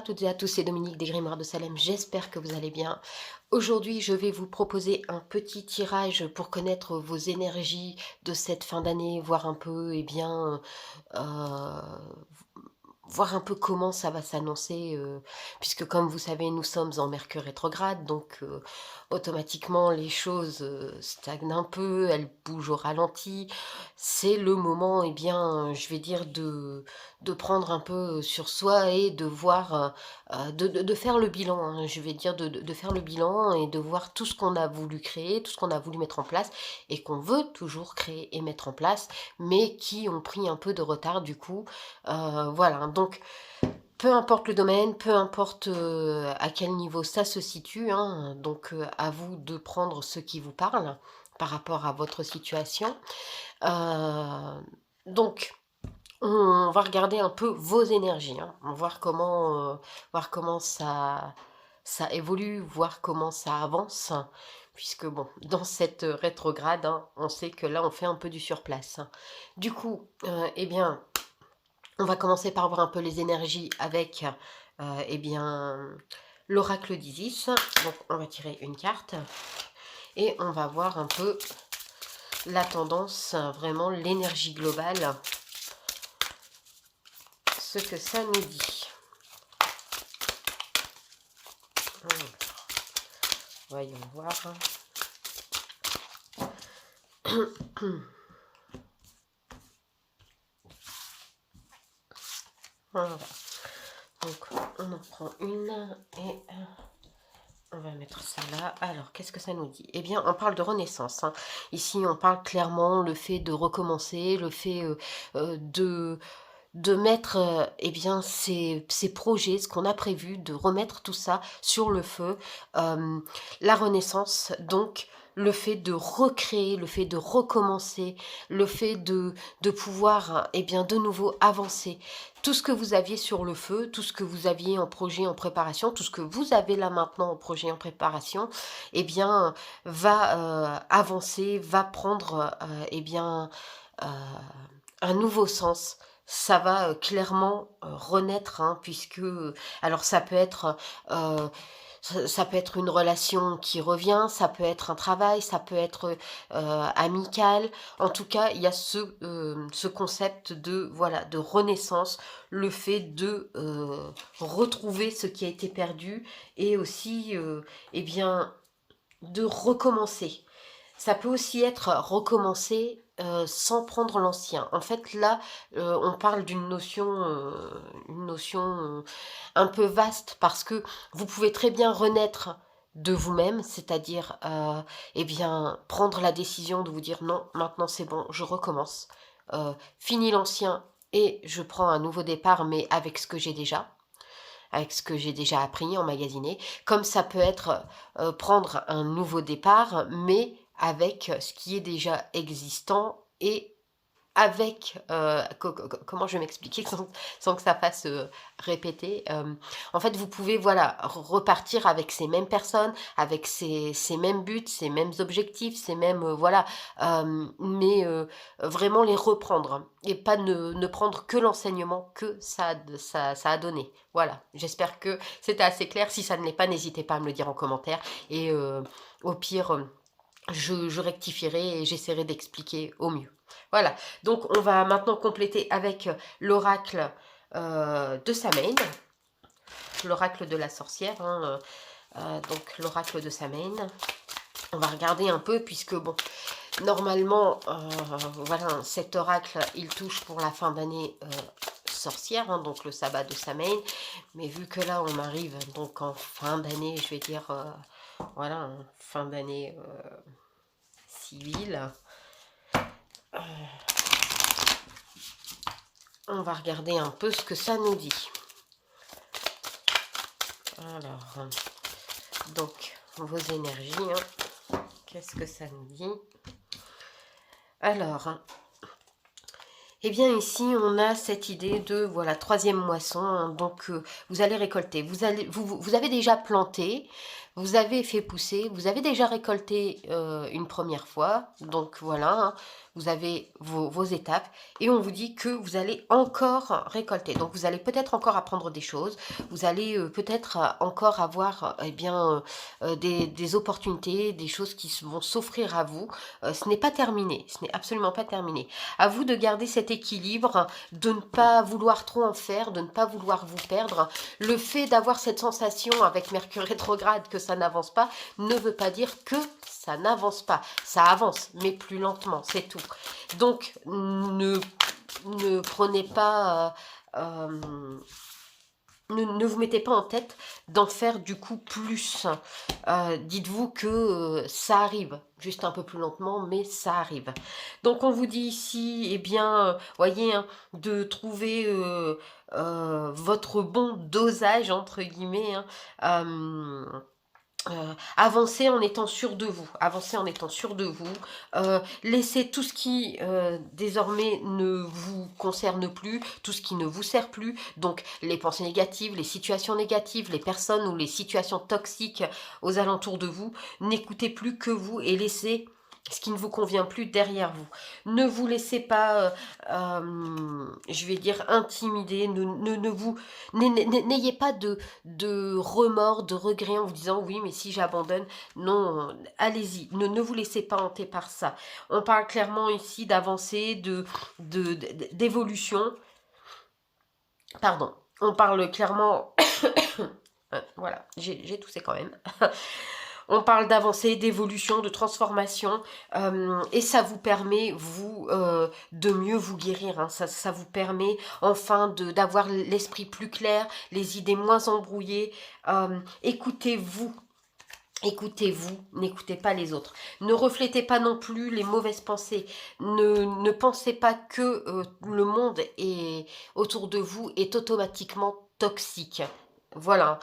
toutes et à tous, c'est Dominique des Grimoires de Salem, j'espère que vous allez bien. Aujourd'hui, je vais vous proposer un petit tirage pour connaître vos énergies de cette fin d'année, voir un peu, voir un peu comment ça va s'annoncer, puisque comme vous savez, nous sommes en Mercure rétrograde, donc automatiquement les choses stagnent un peu, elles bougent au ralenti. C'est le moment, je vais dire, de prendre un peu sur soi et de voir, de faire le bilan, hein, je vais dire, de faire le bilan et de voir tout ce qu'on a voulu créer, tout ce qu'on a voulu mettre en place et qu'on veut toujours créer et mettre en place, mais qui ont pris un peu de retard du coup. Voilà, donc peu importe le domaine, peu importe, à quel niveau ça se situe, hein, donc à vous de prendre ce qui vous parle par rapport à votre situation. Heu, donc on va regarder un peu vos énergies, hein. On va voir comment ça évolue, voir comment ça avance, puisque bon, dans cette rétrograde, hein, on sait que là, on fait un peu du surplace. Du coup, on va commencer par voir un peu les énergies avec, l'oracle d'Isis. Donc on va tirer une carte et on va voir un peu la tendance, vraiment l'énergie globale, ce que ça nous dit. Voyons voir. Voilà. Donc on en prend une et on va mettre ça là. Alors, qu'est-ce que ça nous dit? Eh bien, on parle de renaissance, hein. Ici, on parle clairement le fait de recommencer, le fait de mettre ces projets, ce qu'on a prévu, de remettre tout ça sur le feu. Euh, la renaissance, donc le fait de recréer, le fait de recommencer, le fait de pouvoir de nouveau avancer. Tout ce que vous aviez sur le feu, tout ce que vous aviez en projet, en préparation, tout ce que vous avez là maintenant en projet, en préparation, va avancer, va prendre euh, un nouveau sens. Ça va clairement renaître, hein, puisque alors euh, ça peut être une relation qui revient, ça peut être un travail, ça peut être amical. En tout cas, il y a ce concept de voilà de renaissance, le fait de retrouver ce qui a été perdu et aussi de recommencer. Ça peut aussi être recommencer sans prendre l'ancien. En fait, là, on parle une notion un peu vaste parce que vous pouvez très bien renaître de vous-même, c'est-à-dire prendre la décision de vous dire non, maintenant c'est bon, je recommence, fini l'ancien et je prends un nouveau départ, mais avec ce que j'ai déjà appris, emmagasiné, comme ça peut être prendre un nouveau départ, mais avec ce qui est déjà existant et avec, comment je vais m'expliquer sans que ça fasse répéter. En fait, vous pouvez voilà repartir avec ces mêmes personnes, avec ces mêmes buts, ces mêmes objectifs, ces mêmes vraiment les reprendre et pas ne prendre que l'enseignement que ça a donné. Voilà, j'espère que c'était assez clair. Si ça ne l'est pas, n'hésitez pas à me le dire en commentaire et au pire, je rectifierai et j'essaierai d'expliquer au mieux. Voilà, donc on va maintenant compléter avec l'oracle de Samhain, l'oracle de la sorcière, hein, donc l'oracle de Samhain. On va regarder un peu puisque bon, normalement, voilà, cet oracle, il touche pour la fin d'année sorcière, hein, donc le sabbat de Samhain, mais vu que là on arrive donc en fin d'année, je vais dire, voilà, en fin d'année civile, on va regarder un peu ce que ça nous dit. Alors, donc, vos énergies, hein, qu'est-ce que ça nous dit? Alors, eh bien ici, on a cette idée de, voilà, troisième moisson, hein, donc vous allez récolter. Vous avez déjà planté, vous avez fait pousser, vous avez déjà récolté une première fois, donc voilà, hein, vous avez vos étapes et on vous dit que vous allez encore récolter. Donc vous allez peut-être encore apprendre des choses, vous allez, peut-être, encore avoir, eh bien, des opportunités, des choses qui vont s'offrir à vous. Ce n'est pas terminé, ce n'est absolument pas terminé. À vous de garder cet équilibre, de ne pas vouloir trop en faire, de ne pas vouloir vous perdre. Le fait d'avoir cette sensation avec Mercure rétrograde que ça n'avance pas, ne veut pas dire que ça n'avance pas. Ça avance, mais plus lentement, c'est tout. Donc, ne prenez pas... ne vous mettez pas en tête d'en faire du coup plus. Dites-vous que ça arrive, juste un peu plus lentement, mais ça arrive. Donc on vous dit ici, eh bien, voyez, hein, de trouver votre bon dosage, entre guillemets, hein, avancez en étant sûr de vous, avancez en étant sûr de vous, laissez tout ce qui désormais ne vous concerne plus, tout ce qui ne vous sert plus, donc les pensées négatives, les situations négatives, les personnes ou les situations toxiques aux alentours de vous, n'écoutez plus que vous et laissez ce qui ne vous convient plus derrière vous. Ne vous laissez pas, je vais dire, intimider, n'ayez pas de remords, de regrets en vous disant oui mais si j'abandonne, non, allez-y, ne vous laissez pas hanter par ça. On parle clairement ici d'avancée, d'évolution, pardon, on parle clairement, voilà, j'ai toussé quand même. On parle d'avancée, d'évolution, de transformation, et ça vous permet, vous, de mieux vous guérir. Hein. Ça vous permet, enfin, d'avoir l'esprit plus clair, les idées moins embrouillées. Écoutez-vous. Écoutez-vous, n'écoutez pas les autres. Ne reflétez pas non plus les mauvaises pensées. Ne pensez pas que le monde autour de vous est automatiquement toxique. Voilà.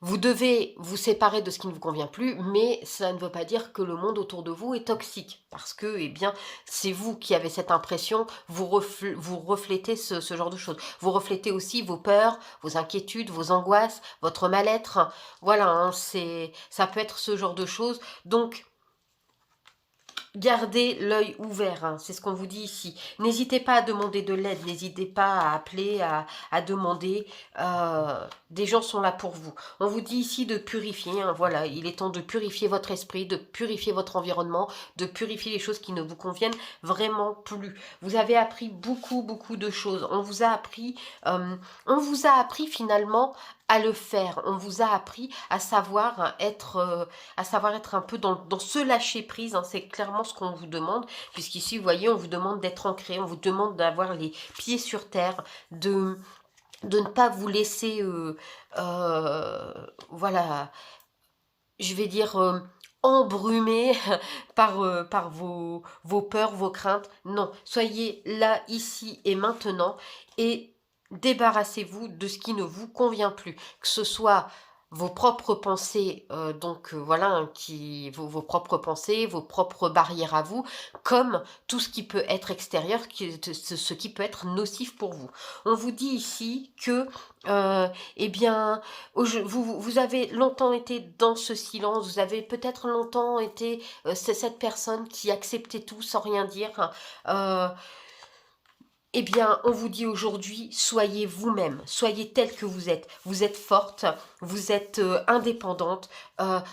Vous devez vous séparer de ce qui ne vous convient plus, mais ça ne veut pas dire que le monde autour de vous est toxique. Parce que, eh bien, c'est vous qui avez cette impression, vous reflétez ce genre de choses. Vous reflétez aussi vos peurs, vos inquiétudes, vos angoisses, votre mal-être. Voilà, hein, ça peut être ce genre de choses. Donc, gardez l'œil ouvert, hein, c'est ce qu'on vous dit ici. N'hésitez pas à demander de l'aide, n'hésitez pas à appeler, à demander. Des gens sont là pour vous. On vous dit ici de purifier, hein, voilà, il est temps de purifier votre esprit, de purifier votre environnement, de purifier les choses qui ne vous conviennent vraiment plus. Vous avez appris beaucoup, beaucoup de choses. On vous a appris finalement à le faire. On vous a appris à savoir être un peu dans ce lâcher prise, hein, c'est clairement ce qu'on vous demande, puisqu'ici, vous voyez, on vous demande d'être ancré, on vous demande d'avoir les pieds sur terre, de ne pas vous laisser, voilà, je vais dire, embrumé par vos peurs, vos craintes. Non, soyez là, ici et maintenant, et débarrassez-vous de ce qui ne vous convient plus, que ce soit vos propres pensées, voilà, hein, vos propres pensées, vos propres barrières à vous, comme tout ce qui peut être extérieur, ce qui peut être nocif pour vous. On vous dit ici que, eh bien, vous avez longtemps été dans ce silence, vous avez peut-être longtemps été c'est cette personne qui acceptait tout sans rien dire. Eh bien, on vous dit aujourd'hui, soyez vous-même, soyez telle que vous êtes. Vous êtes forte, vous êtes indépendante,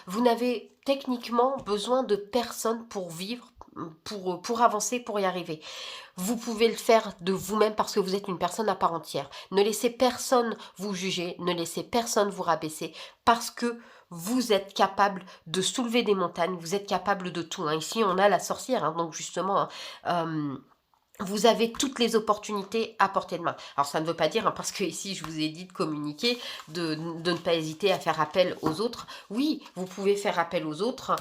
vous n'avez techniquement besoin de personne pour vivre, pour avancer, pour y arriver. Vous pouvez le faire de vous-même parce que vous êtes une personne à part entière. Ne laissez personne vous juger, ne laissez personne vous rabaisser parce que vous êtes capable de soulever des montagnes, vous êtes capable de tout. Hein. Ici, on a la sorcière, hein, donc justement... Hein, vous avez toutes les opportunités à portée de main. Alors ça ne veut pas dire, hein, parce que ici je vous ai dit de communiquer, de ne pas hésiter à faire appel aux autres. Oui, vous pouvez faire appel aux autres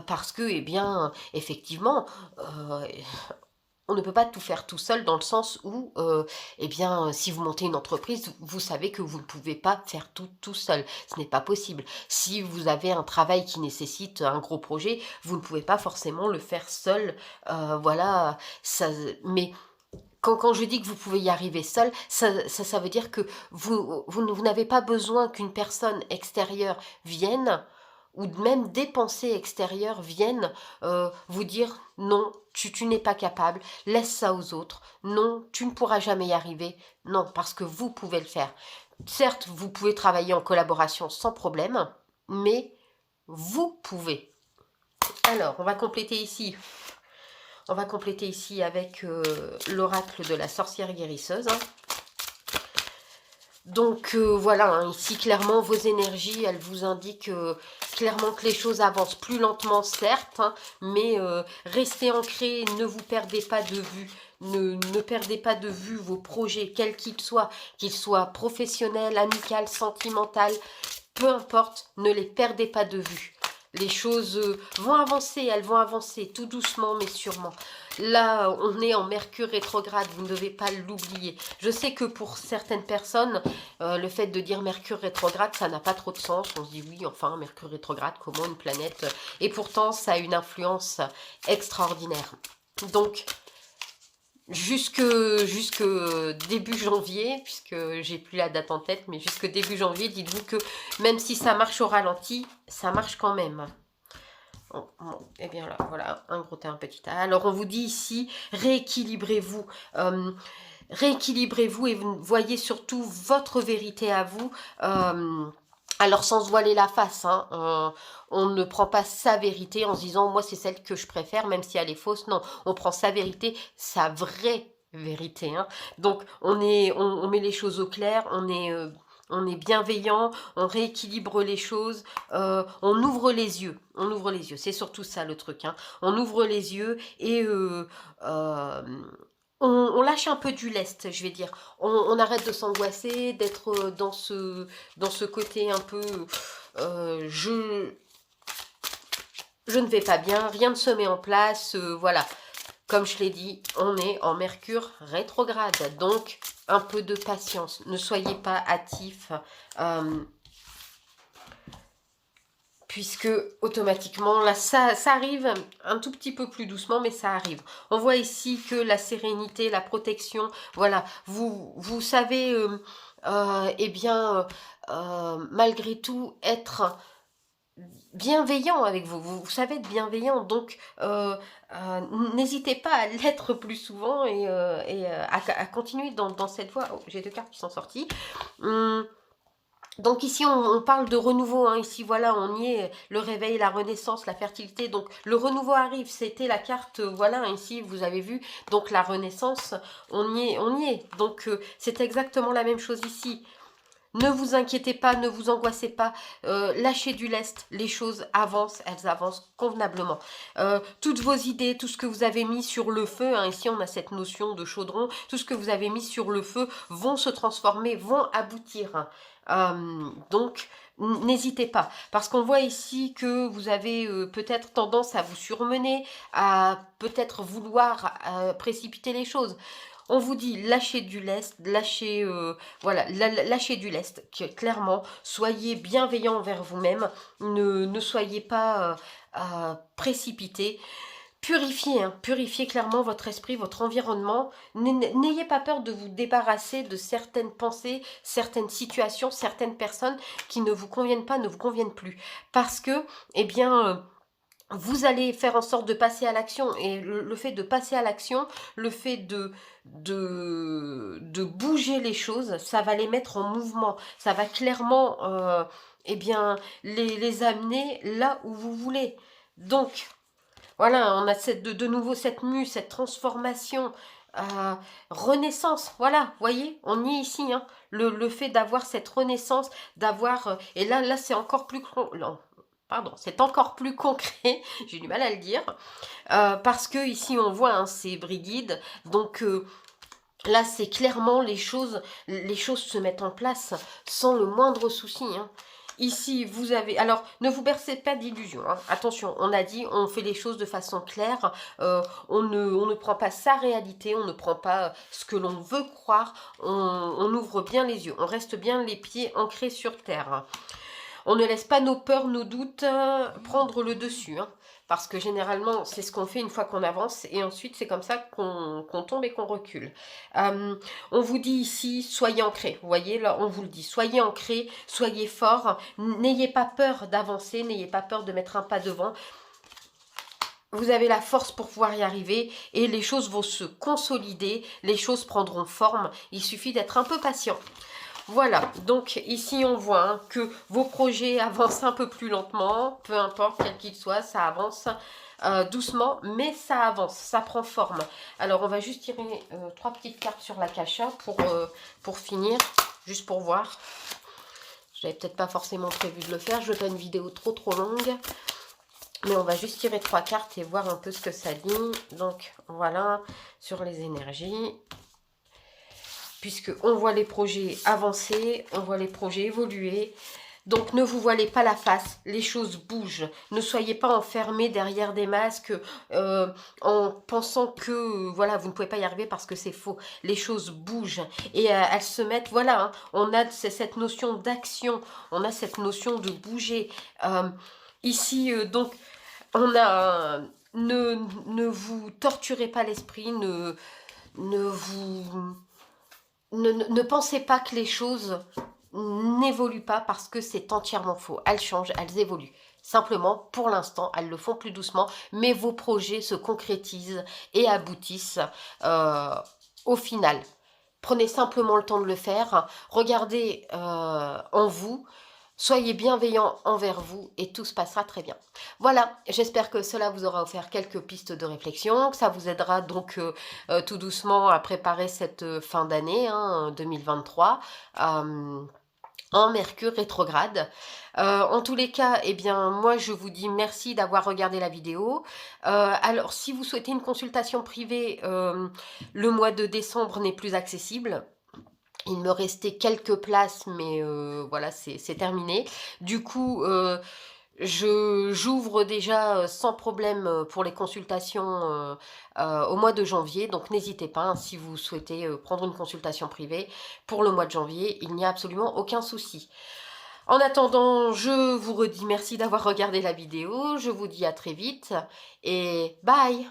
parce que, eh bien, effectivement, on ne peut pas tout faire tout seul dans le sens où, eh bien, si vous montez une entreprise, vous savez que vous ne pouvez pas faire tout seul. Ce n'est pas possible. Si vous avez un travail qui nécessite un gros projet, vous ne pouvez pas forcément le faire seul. Voilà, mais quand je dis que vous pouvez y arriver seul, ça veut dire que vous n'avez pas besoin qu'une personne extérieure vienne ou même des pensées extérieures viennent vous dire non, tu n'es pas capable, laisse ça aux autres, non, tu ne pourras jamais y arriver, non, parce que vous pouvez le faire. Certes, vous pouvez travailler en collaboration sans problème, mais vous pouvez. Alors, on va compléter ici avec l'oracle de la sorcière guérisseuse. Hein. Donc voilà, hein, ici clairement vos énergies, elles vous indiquent clairement que les choses avancent plus lentement certes, hein, mais restez ancrés, ne vous perdez pas de vue, ne perdez pas de vue vos projets, quels qu'ils soient professionnels, amicaux, sentimentaux, peu importe, ne les perdez pas de vue. Les choses vont avancer, elles vont avancer tout doucement mais sûrement. Là, on est en Mercure rétrograde, vous ne devez pas l'oublier. Je sais que pour certaines personnes, le fait de dire Mercure rétrograde, ça n'a pas trop de sens. On se dit oui, enfin, Mercure rétrograde, comment une planète... Et pourtant, ça a une influence extraordinaire. Donc, jusque début janvier, puisque j'ai plus la date en tête, mais jusque début janvier, dites-vous que même si ça marche au ralenti, ça marche quand même. Bon, et bien là, voilà, un gros T, un petit A. Alors on vous dit ici, rééquilibrez-vous. Rééquilibrez-vous et voyez surtout votre vérité à vous. Alors sans se voiler la face, hein, on ne prend pas sa vérité en se disant moi c'est celle que je préfère même si elle est fausse. Non, on prend sa vérité, sa vraie vérité. Hein. Donc on met les choses au clair, on est bienveillant, on rééquilibre les choses, on ouvre les yeux. On ouvre les yeux, c'est surtout ça le truc. Hein. On ouvre les yeux et on lâche un peu du lest, je vais dire. On arrête de s'angoisser, d'être dans ce côté un peu je ne vais pas bien, rien ne se met en place, voilà. Comme je l'ai dit, on est en Mercure rétrograde, donc un peu de patience. Ne soyez pas hâtifs, puisque automatiquement, là, ça arrive un tout petit peu plus doucement, mais ça arrive. On voit ici que la sérénité, la protection, voilà, vous savez, eh bien, malgré tout, être bienveillant avec vous. Vous savez être bienveillant, donc n'hésitez pas à l'être plus souvent et à continuer dans cette voie. Oh, j'ai deux cartes qui sont sorties. Donc ici, on parle de renouveau. Hein. Ici, voilà, on y est. Le réveil, la renaissance, la fertilité. Donc, le renouveau arrive. C'était la carte, voilà, ici, vous avez vu. Donc, la renaissance, on y est. On y est. Donc, c'est exactement la même chose ici. Ne vous inquiétez pas, ne vous angoissez pas, lâchez du lest, les choses avancent, elles avancent convenablement. Toutes vos idées, tout ce que vous avez mis sur le feu, hein, ici on a cette notion de chaudron, tout ce que vous avez mis sur le feu vont se transformer, vont aboutir. Donc, n'hésitez pas, parce qu'on voit ici que vous avez peut-être tendance à vous surmener, à peut-être vouloir précipiter les choses. On vous dit lâchez du lest, voilà, lâchez du lest, clairement, soyez bienveillant envers vous-même, ne soyez pas précipité. Purifiez, hein, purifiez clairement votre esprit, votre environnement. N'ayez pas peur de vous débarrasser de certaines pensées, certaines situations, certaines personnes qui ne vous conviennent pas, ne vous conviennent plus. Parce que, eh bien... vous allez faire en sorte de passer à l'action et le fait de passer à l'action, le fait de bouger les choses, ça va les mettre en mouvement, ça va clairement eh bien, les amener là où vous voulez. Donc, voilà, on a de nouveau cette mue, cette transformation, renaissance, voilà, voyez, on y est ici, hein, le fait d'avoir cette renaissance, d'avoir, et là c'est encore plus... Pardon, c'est encore plus concret, j'ai du mal à le dire, parce que ici on voit, hein, c'est Brigide, donc là c'est clairement les choses se mettent en place sans le moindre souci, hein. Ici, vous avez... Alors, ne vous bercez pas d'illusions. Hein. Attention, on a dit, on fait les choses de façon claire. On ne prend pas sa réalité, on ne prend pas ce que l'on veut croire. On ouvre bien les yeux, on reste bien les pieds ancrés sur terre. on ne laisse pas nos peurs, nos doutes prendre le dessus, hein, parce que généralement, c'est ce qu'on fait une fois qu'on avance, et ensuite, c'est comme ça qu'on tombe et qu'on recule. On vous dit ici, soyez ancrés. Vous voyez, là, on vous le dit, soyez ancrés, soyez forts, n'ayez pas peur d'avancer, n'ayez pas peur de mettre un pas devant. Vous avez la force pour pouvoir y arriver et les choses vont se consolider, les choses prendront forme, il suffit d'être un peu patient. Voilà, donc ici on voit hein, que vos projets avancent un peu plus lentement, peu importe quel qu'il soit, ça avance doucement, mais ça avance, ça prend forme. Alors on va juste tirer 3 petites cartes sur la cacha pour finir, juste pour voir. Je n'avais peut-être pas forcément prévu de le faire, je veux pas une vidéo trop longue. Mais on va juste tirer 3 cartes et voir un peu ce que ça dit. Donc voilà, sur les énergies. Puisque on voit les projets avancer, on voit les projets évoluer. Donc ne vous voilez pas la face, les choses bougent. Ne soyez pas enfermés derrière des masques en pensant que voilà, vous ne pouvez pas y arriver parce que c'est faux. Les choses bougent et elles se mettent, voilà, hein, on a cette notion d'action, on a cette notion de bouger. Ici, donc, on a ne vous torturez pas l'esprit, ne pensez pas que les choses n'évoluent pas parce que c'est entièrement faux. Elles changent, elles évoluent. Simplement, pour l'instant, elles le font plus doucement, mais vos projets se concrétisent et aboutissent au final. Prenez simplement le temps de le faire. Regardez en vous. Soyez bienveillants envers vous et tout se passera très bien. Voilà, j'espère que cela vous aura offert quelques pistes de réflexion, que ça vous aidera donc tout doucement à préparer cette fin d'année hein, 2023 en Mercure rétrograde. En tous les cas, eh bien, moi je vous dis merci d'avoir regardé la vidéo. Alors, si vous souhaitez une consultation privée, le mois de décembre n'est plus accessible. Il me restait quelques places, mais voilà, c'est terminé. Du coup, j'ouvre déjà sans problème pour les consultations au mois de janvier. Donc n'hésitez pas, hein, si vous souhaitez prendre une consultation privée pour le mois de janvier, il n'y a absolument aucun souci. En attendant, je vous redis merci d'avoir regardé la vidéo. Je vous dis à très vite et bye!